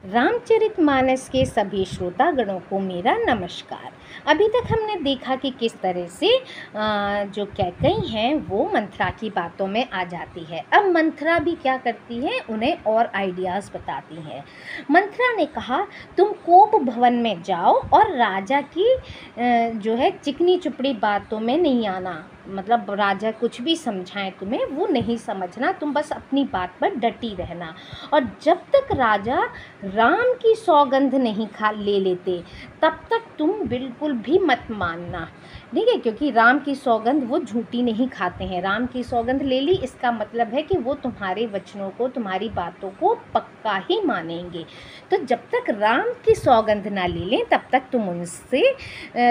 रामचरितमानस के सभी श्रोतागणों को मेरा नमस्कार। अभी तक हमने देखा कि किस तरह से जो कैकई हैं वो मंथरा की बातों में आ जाती है। अब मंथरा भी क्या करती है, उन्हें और आइडियाज़ बताती है। मंथरा ने कहा, तुम कोप भवन में जाओ और राजा की जो है चिकनी चुपड़ी बातों में नहीं आना। मतलब राजा कुछ भी समझाएं तुम्हें वो नहीं समझना, तुम बस अपनी बात पर डटी रहना। और जब तक राजा राम की सौगंध नहीं खा ले लेते तब तक तुम बिल्कुल भी मत मानना, ठीक है। क्योंकि राम की सौगंध वो झूठी नहीं खाते हैं। राम की सौगंध ले ली इसका मतलब है कि वो तुम्हारे वचनों को, तुम्हारी बातों को पक्का ही मानेंगे। तो जब तक राम की सौगंध ना ले लें तब तक तुम उनसे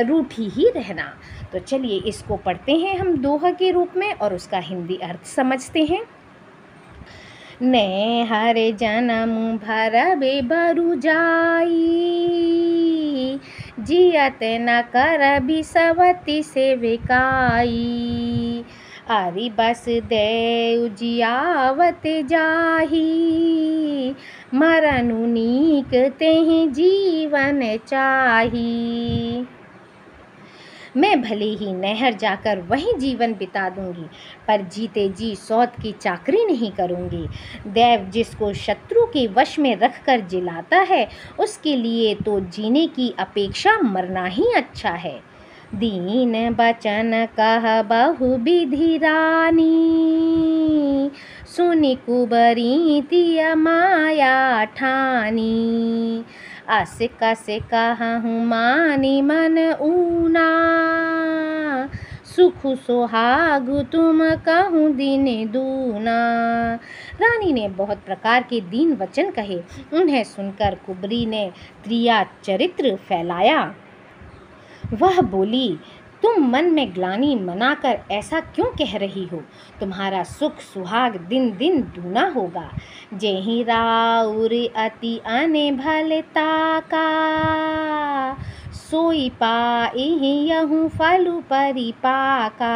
रूठी ही रहना। तो चलिए इसको पढ़ते हैं हम दोहा के रूप में और उसका हिंदी अर्थ समझते हैं। ने हर जन्म भर बेबरु जाई, जियत न कर बिसवती से विकाई। अरि बस देव जियावत जाही, मरनु नीक तेहि जीवन चाही। मैं भले ही नहर जाकर वहीं जीवन बिता दूंगी, पर जीते जी सौत की चाकरी नहीं करूंगी। देव जिसको शत्रु के वश में रखकर जिलाता है, उसके लिए तो जीने की अपेक्षा मरना ही अच्छा है। दीन बचन कह बहु विधि रानी, सुनि कुबरी तिय माया ठानी। अस कस कहूँ मानी मन ऊना, सुख सोहागु तुम कहूँ दिन दूना। रानी ने बहुत प्रकार के दीन वचन कहे। उन्हें सुनकर कुबरी ने त्रिया चरित्र फैलाया। वह बोली, तुम मन में ग्लानि मनाकर ऐसा क्यों कह रही हो? तुम्हारा सुख सुहाग दिन दिन दूना होगा। जेहि राउर अति अने भलता का, सोई पाई यहूँ फलु परिपाका।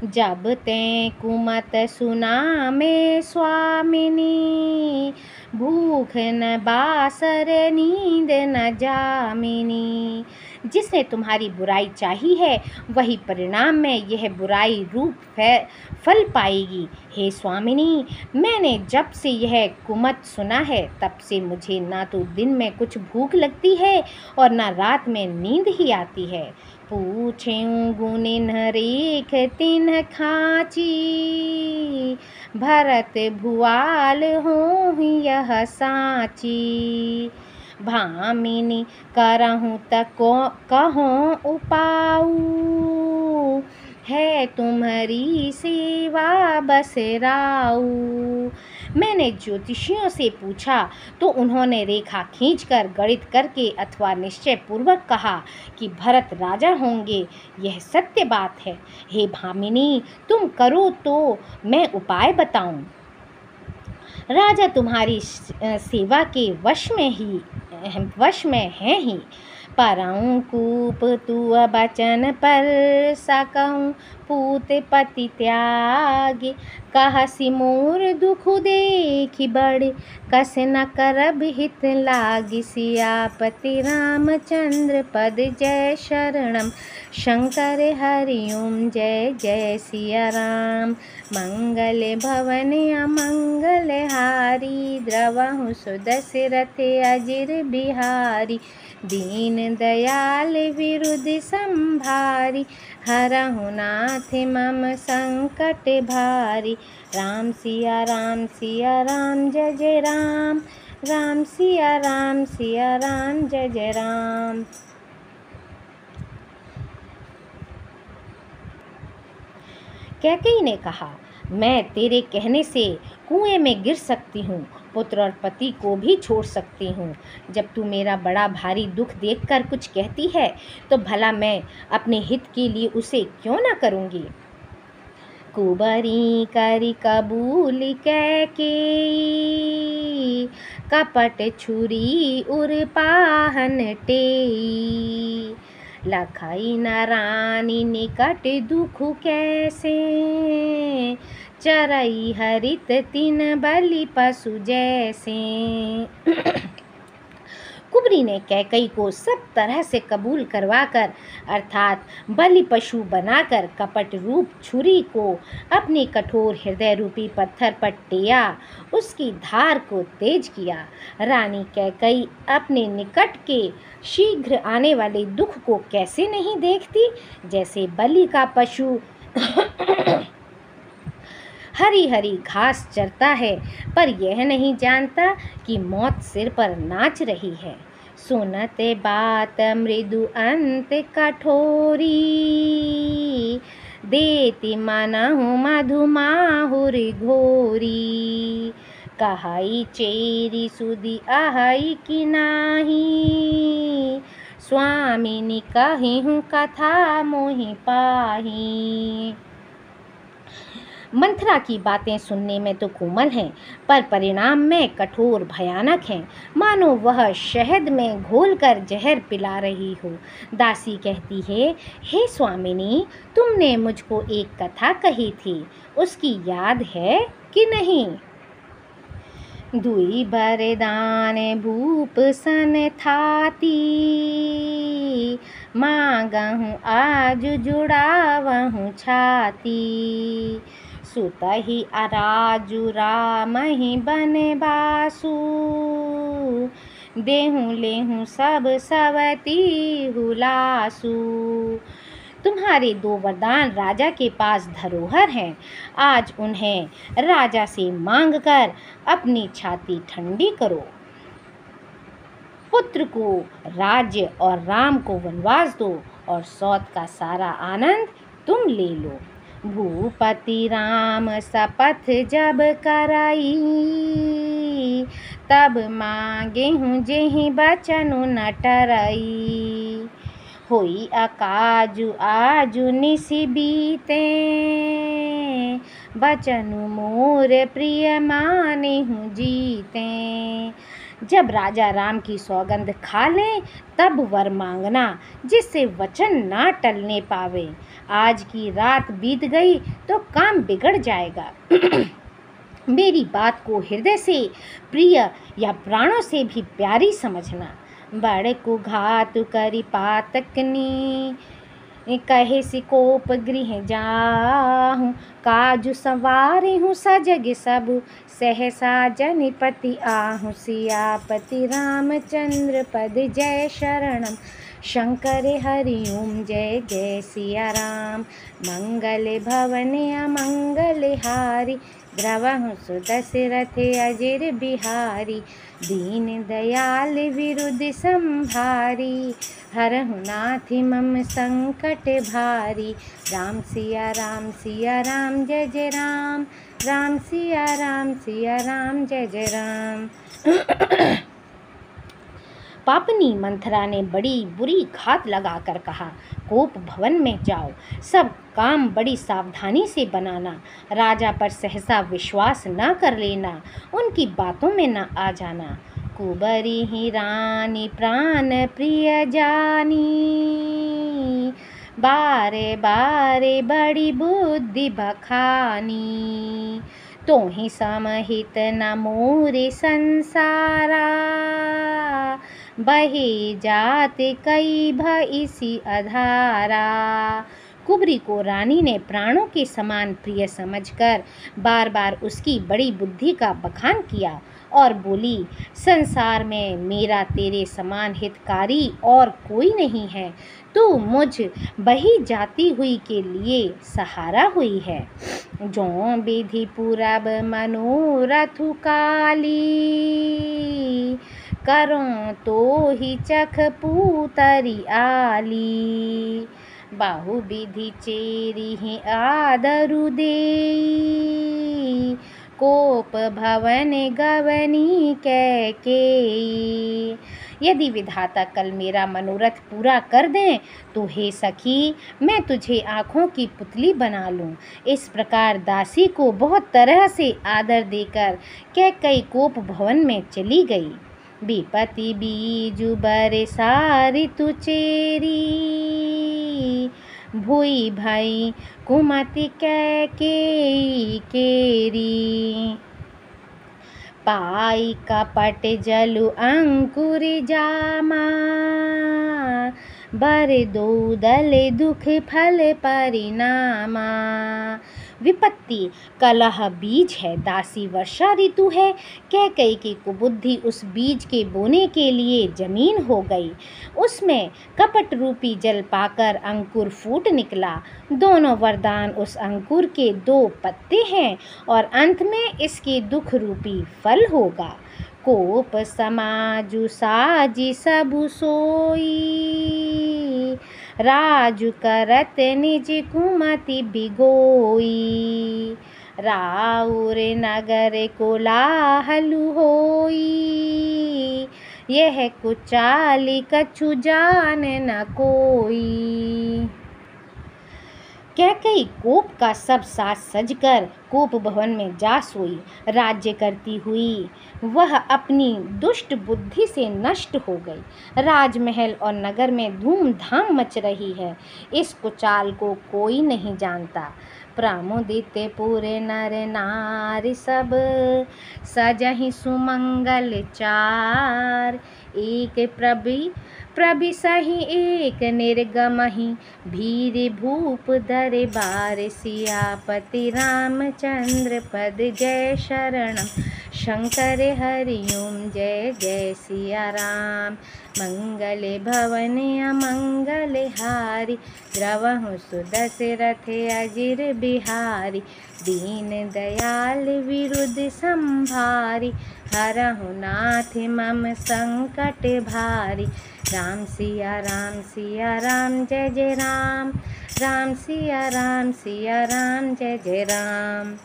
जब ते कुमत सुना में स्वामिनी, भूख न बासर नींद न जामिनी। जिसने तुम्हारी बुराई चाही है वही परिणाम में यह बुराई रूप फल पाएगी। हे स्वामिनी, मैंने जब से यह कुमत सुना है तब से मुझे ना तो दिन में कुछ भूख लगती है और ना रात में नींद ही आती है। पूछें गुनिन रेख तिन्ह खाची, भरत भुआल हो यह साची। भामिनी करहूँ तको कहों उपाऊ, है तुम्हारी सेवा बस राऊ। मैंने ज्योतिषियों से पूछा तो उन्होंने रेखा खींचकर गणित करके अथवा निश्चय पूर्वक कहा कि भरत राजा होंगे। यह सत्य बात है। हे भामिनी, तुम करो तो मैं उपाय बताऊं। राजा तुम्हारी सेवा के वश में है ही। परऊँ कूप तू बचन पर सकऊँ, पूत पति त्याग। कहसी मोर दुख देखि बड़, कस न करब हित लागी। सियापति रामचंद्र पद जय शरणम, शंकर हरिओम जय जय सिया राम। मंगल भवन अमंगल हारी, द्रवहु सुदशरथ अजिर बिहारी। दीन दयाल विरुद्ध संभारी, हरहु नाथ मम संकट भारी। राम सिया राम सिया राम जय जय राम, राम सिया राम जय जय राम। कैकेयी ने कहा, मैं तेरे कहने से कुएं में गिर सकती हूँ, पुत्र और पति को भी छोड़ सकती हूँ। जब तू मेरा बड़ा भारी दुख देखकर कुछ कहती है तो भला मैं अपने हित के लिए उसे क्यों ना करूँगी। कुबरी करी कबूल कैकेयी, कपट छुरी उर पाहन टेई। लखई न रानी निकट दुख कैसे, चरई हरित तिन बलि पशु जैसे। कुबरी ने कैकई को सब तरह से कबूल करवाकर अर्थात बलि पशु बनाकर कपट रूप छुरी को अपने कठोर हृदय रूपी पत्थर पर टेया, उसकी धार को तेज किया। रानी कैकई अपने निकट के शीघ्र आने वाले दुख को कैसे नहीं देखती। जैसे बलि का पशु हरी हरी घास चरता है पर यह नहीं जानता कि मौत सिर पर नाच रही है। सुनते बात मृदु अंत कठोरी, देती मनहु मधु माहुर घोरी। कहई चेरी सुदी आहई कि नाही, स्वामिनी कहिहूँ कथा मोहि पाही। मंथरा की बातें सुनने में तो कोमल हैं, पर परिणाम में कठोर भयानक हैं, मानो वह शहद में घोलकर जहर पिला रही हो। दासी कहती है, हे स्वामिनी, तुमने मुझको एक कथा कही थी, उसकी याद है कि नहीं? दुई बरदान भूप सन थाती, मांगहूँ आज जुड़ावहूँ छाती। सुतहि अराजु रामहि बनवासु, देहूँ लेहूँ सब सवती हुलासु। तुम्हारे 2 वरदान राजा के पास धरोहर हैं, आज उन्हें राजा से मांगकर अपनी छाती ठंडी करो। पुत्र को राज्य और राम को वनवास दो और सौत का सारा आनंद तुम ले लो। भूपति राम शपथ जब कराई, तब मांगे हूँ जेहि बचनु न टरई। होई अकाजु आजु निसि बीते, बचनु मोर प्रिय माने हूँ जीते। जब राजा राम की सौगंध खा लें तब वर मांगना, जिससे वचन ना टलने पावे। आज की रात बीत गई तो काम बिगड़ जाएगा। मेरी बात को हृदय से प्रिय या प्राणों से भी प्यारी समझना। बड़ कुघात करी पातकनी, कहे सिकोप गृह जाहूँ। काजु सवारी हूँ सजग सबु, सहसा जनिपति आहूँ। सियापति रामचंद्र पद जय शरणम, शंकर हरि ओम जय जय सिया राम। मंगल भवन अमंगल हारी, द्रवहु सुदशरथ अजिर बिहारी। दीन दयाल विरुद्ध संभारी, हरहु नाथ मम संकट भारी। राम सिया राम जय जय राम, राम सिया राम जय जय राम। पापनी मंथरा ने बड़ी बुरी घात लगाकर कहा, कोप भवन में जाओ, सब काम बड़ी सावधानी से बनाना। राजा पर सहसा विश्वास न कर लेना, उनकी बातों में न आ जाना। कुबरी ही रानी प्राण प्रिय जानी, बारे बारे बड़ी बुद्धि बखानी। तो ही समहित न मोरे संसारा, बहे जाते कई भइसी अधारा। कुबरी को रानी ने प्राणों के समान प्रिय समझकर बार बार उसकी बड़ी बुद्धि का बखान किया और बोली, संसार में मेरा तेरे समान हितकारी और कोई नहीं है। तू मुझ बही जाती हुई के लिए सहारा हुई है। जो विधि पूरब मनोरथु काली, करों तो ही चख पूतरी आली। बाहु विधि चेरी ही आदरु देई, कोप भवन गवनी कैकेयी। यदि विधाता कल मेरा मनोरथ पूरा कर दें तो हे सखी, मैं तुझे आँखों की पुतली बना लूँ। इस प्रकार दासी को बहुत तरह से आदर देकर कैकेयी कोप भवन में चली गई। विपति बीजु बरसारि तु चेरी, भुई भई कुमति कैकेयी केरी। पाई कपट जलु अंकुर जामा, बर दो दल दुख फल परिणामा। विपत्ति कलह बीज है, दासी वर्षा ऋतु है। कैकई की कुबुद्धि उस बीज के बोने के लिए जमीन हो गई। उसमें कपट रूपी जल पाकर अंकुर फूट निकला। दोनों वरदान उस अंकुर के दो पत्ते हैं और अंत में इसके दुख रूपी फल होगा। कोप समाजु साजी सबु सोई, राजु करत निज कुमति बिगोई। राउर नगर कोलाहलु होई, यह कुचाली कछु जान न कोई। कैकई कोप का सब साज सजकर कोप भवन में जा सोई। राज्य करती हुई वह अपनी दुष्ट बुद्धि से नष्ट हो गई। राजमहल और नगर में धूमधाम मच रही है। इस कुचाल को कोई नहीं जानता। प्रमुदित पूरे नर नारी सब, सजहि सुमंगल चार। एक प्रबिसहि एक निर्गमहि, भीर भूप दरबार। सियापति रामचंद्र पद जय शरणम, शंकर हरिओम जय जय सिया राम। मंगल भवन अमंगल हारी, द्रवहु सुदशरथ अजिर बिहारी। दीन दयाल विरुद्ध संभारी, हरहु नाथ मम संकट भारी। राम सिया राम जय जय राम, राम सिया राम जय जय राम।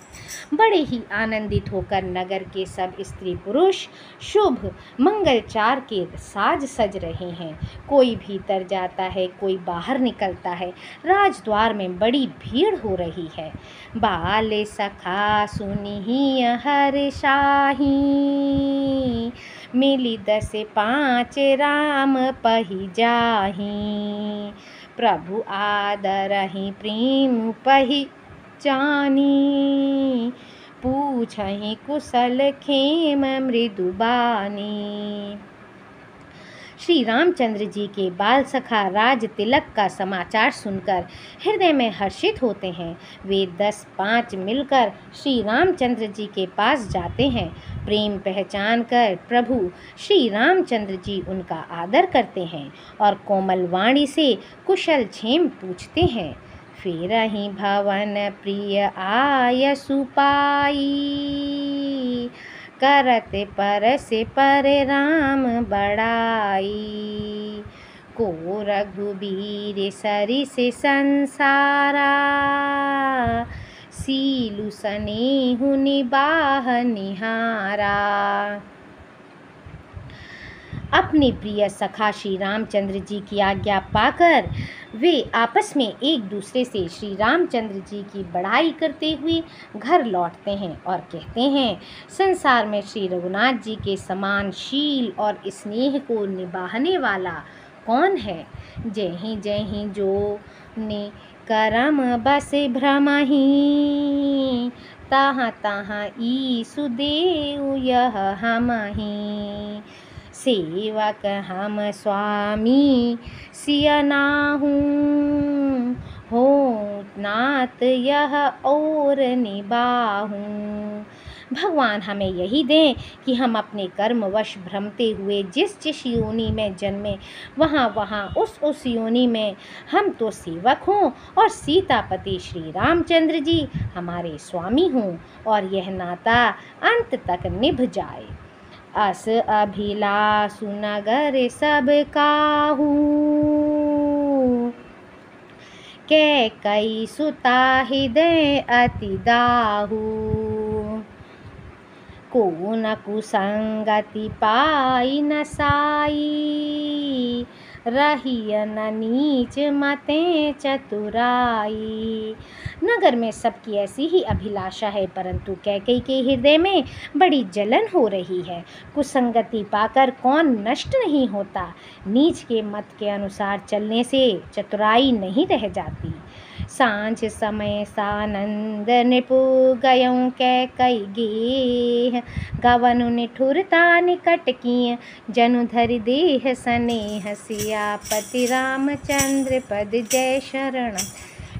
बड़े ही आनंदित होकर नगर के सब स्त्री पुरुष शुभ मंगलचार के साज सज रहे हैं। कोई भीतर जाता है, कोई बाहर निकलता है। राजद्वार में बड़ी भीड़ हो रही है। बाल सखा सुनिहि हर शाही, मिली 10-5 राम पही जाही। प्रभु आदरहि प्रेम पही जानी, पूछहि कुशल खेम मृदुबानी। श्री रामचंद्र जी के बाल सखा राज तिलक का समाचार सुनकर हृदय में हर्षित होते हैं। वे 10-5 मिलकर श्री रामचंद्र जी के पास जाते हैं। प्रेम पहचान कर प्रभु श्री रामचंद्र जी उनका आदर करते हैं और कोमल वाणी से कुशल क्षेम पूछते हैं। फिरहि भवन प्रिय आय सुपाई, करत परस पर राम बड़ाई। को रघुबीर सरिस संसारा, सीलु सनेहु निबाह निहारा। अपने प्रिय सखा श्री रामचंद्र जी की आज्ञा पाकर वे आपस में एक दूसरे से श्री रामचंद्र जी की बड़ाई करते हुए घर लौटते हैं और कहते हैं, संसार में श्री रघुनाथ जी के समान शील और स्नेह को निभाने वाला कौन है। जहीं जो ने करम बस भ्रमहि, तहाँ तहाँ ईसु देव यह हमहि। सेवक हम स्वामी सिया नाहूँ, हो नाथ यह और निबाहूँ। भगवान हमें यही दें कि हम अपने कर्मवश भ्रमते हुए जिस योनि में जन्मे वहाँ उस योनि में हम तो सेवक हों और सीतापति श्री रामचंद्र जी हमारे स्वामी हों और यह नाता अंत तक निभ जाए। अस अभिलाषु नगर सब काहू, कैकई सुता हृदय अति दाहू। को न कुसंगति पाई न साई, रहिय न नीच मते चतुराई। नगर में सबकी ऐसी ही अभिलाषा है, परंतु कैकई के हृदय में बड़ी जलन हो रही है। कुसंगति पाकर कौन नष्ट नहीं होता। नीच के मत के अनुसार चलने से चतुराई नहीं रह जाती। सांझ समय सानंद नृपु गयों कैकई गेह, गवनु निठुरता निकट किय जनु धरि देह स्नेह, सियापति रामचंद्र पद जय शरण,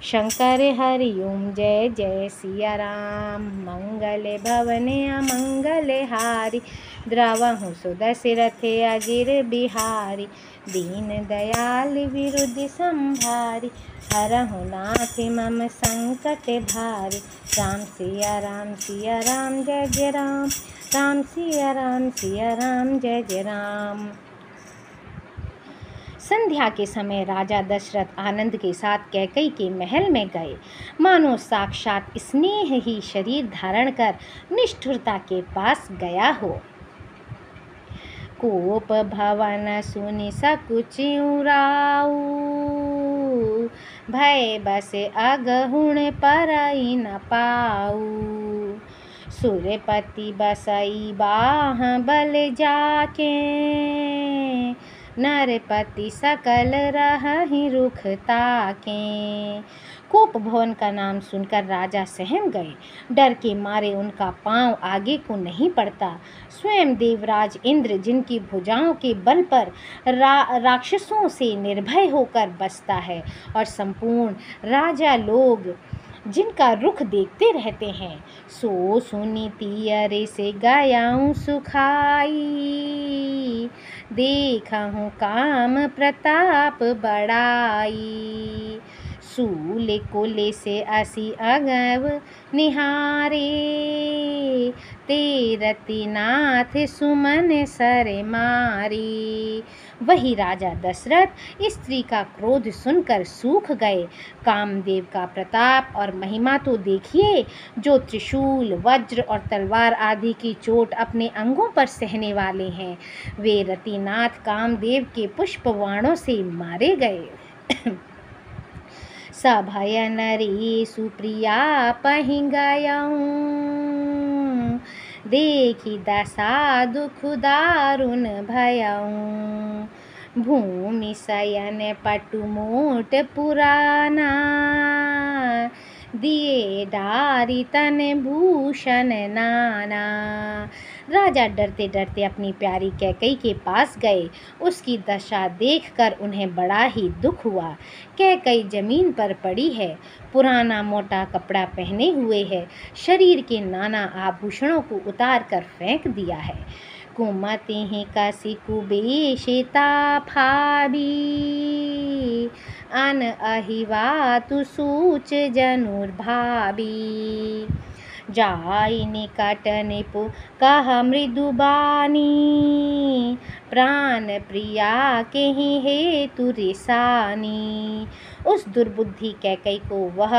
शंकर हरिओम जय जय सिया राम, मंगल भवन अमंगल हारी, द्रवहु सुदशरथ अगिर बिहारी, दीन दयाल विरुद्ध संभारी, हरहु नाथ मम संकट भारी, राम सिया राम जय जय राम, राम सिया राम जय जय राम। संध्या के समय राजा दशरथ आनंद के साथ कैकई के महल में गए, मानो साक्षात स्नेह ही शरीर धारण कर निष्ठुरता के पास गया हो। कोप भवन सुनि सकुच उराऊ, भय बस अगहुण परई न पाऊ, सुरपति बसई बाह बल जाके, नरपति सकल रहहि रुख ताके। कोप भवन का नाम सुनकर राजा सहम गए, डर के मारे उनका पांव आगे को नहीं पड़ता। स्वयं देवराज इंद्र जिनकी भुजाओं के बल पर राक्षसों से निर्भय होकर बसता है और संपूर्ण राजा लोग जिनका रुख देखते रहते हैं, सो सुनी तियरे से गयाऊँ सुखाई, देखहूँ काम प्रताप बड़ाई, सूले कोले से असी अगव निहारे, तेरति नाथ सुमन सर मारी। वही राजा दशरथ स्त्री का क्रोध सुनकर सूख गए। कामदेव का प्रताप और महिमा तो देखिए, जो त्रिशूल वज्र और तलवार आदि की चोट अपने अंगों पर सहने वाले हैं, वे रतिनाथ कामदेव के पुष्प बाणों से मारे गए। सभय नरी सुप्रिया पहि गयऊँ, देखी दशा दुख दारुण भयऊँ, भूमि शयन पटु मोट पुराना, दिए डारी तन भूषण नाना। राजा डरते डरते अपनी प्यारी कैकई के पास गए। उसकी दशा देखकर उन्हें बड़ा ही दुख हुआ। कैकई जमीन पर पड़ी है, पुराना मोटा कपड़ा पहने हुए है, शरीर के नाना आभूषणों को उतार कर फेंक दिया है। कुमति ही कसी कुबेशिता फाबी, अन अहिवा तु सूच जनुर भाबी, जाई निकट निपु कह मृदुबानी, प्राण प्रिया के ही हेतु रिसानी। उस दुर्बुद्धि कैकई को वह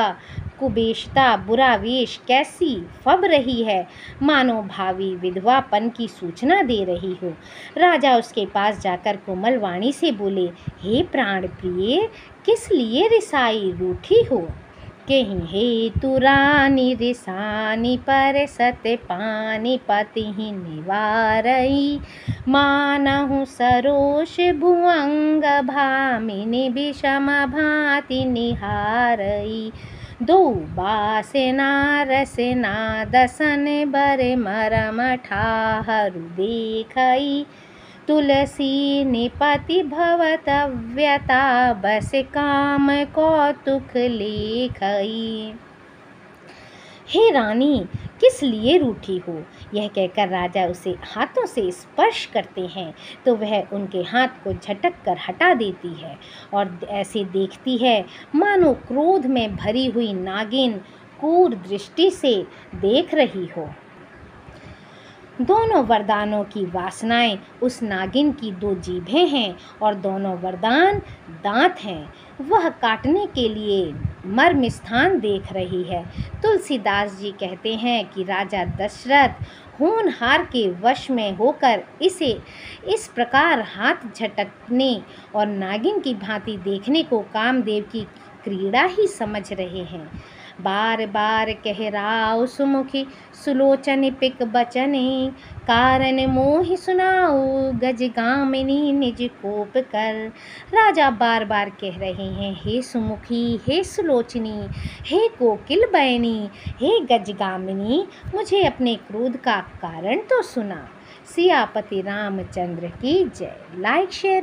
कुबेशता बुरा वेश कैसी फब रही है, मानो भावी विधवापन की सूचना दे रही हो। राजा उसके पास जाकर कोमल वाणी से बोले, हे प्राण प्रिय, किस लिए रिसाई रूठी हो? कहीं हेतु रानी रिसानी पर सत्य पानी पति ही निवारई, मानहु सरोष भुअंग भामिनी विषम भांति निहारई, दो बासेना रसना दसन बर मरम ठाहरु देखई, तुलसी निपति भवतव्यता बस काम कौतुक लेखई। हे रानी, किस लिए रूठी हो? यह कहकर राजा उसे हाथों से स्पर्श करते हैं तो वह उनके हाथ को झटक कर हटा देती है और ऐसे देखती है मानो क्रोध में भरी हुई नागिन क्रूर दृष्टि से देख रही हो। दोनों वरदानों की वासनाएं उस नागिन की दो जीभें हैं और दोनों वरदान दांत हैं। वह काटने के लिए मर्म स्थान देख रही है। तुलसीदास जी कहते हैं कि राजा दशरथ होनहार के वश में होकर इसे इस प्रकार हाथ झटकने और नागिन की भांति देखने को कामदेव की क्रीड़ा ही समझ रहे हैं। बार बार कह राव सुमुखी सुलोचन पिक बचने, कारण मोहि सुनाऊ गजगामिनी निज कोप कर। राजा बार बार कह रहे हैं, हे सुमुखी, हे सुलोचनी, हे कोकिल बयनी, हे गजगामिनी, मुझे अपने क्रोध का कारण तो सुना। सियापति रामचंद्र की जय। Like share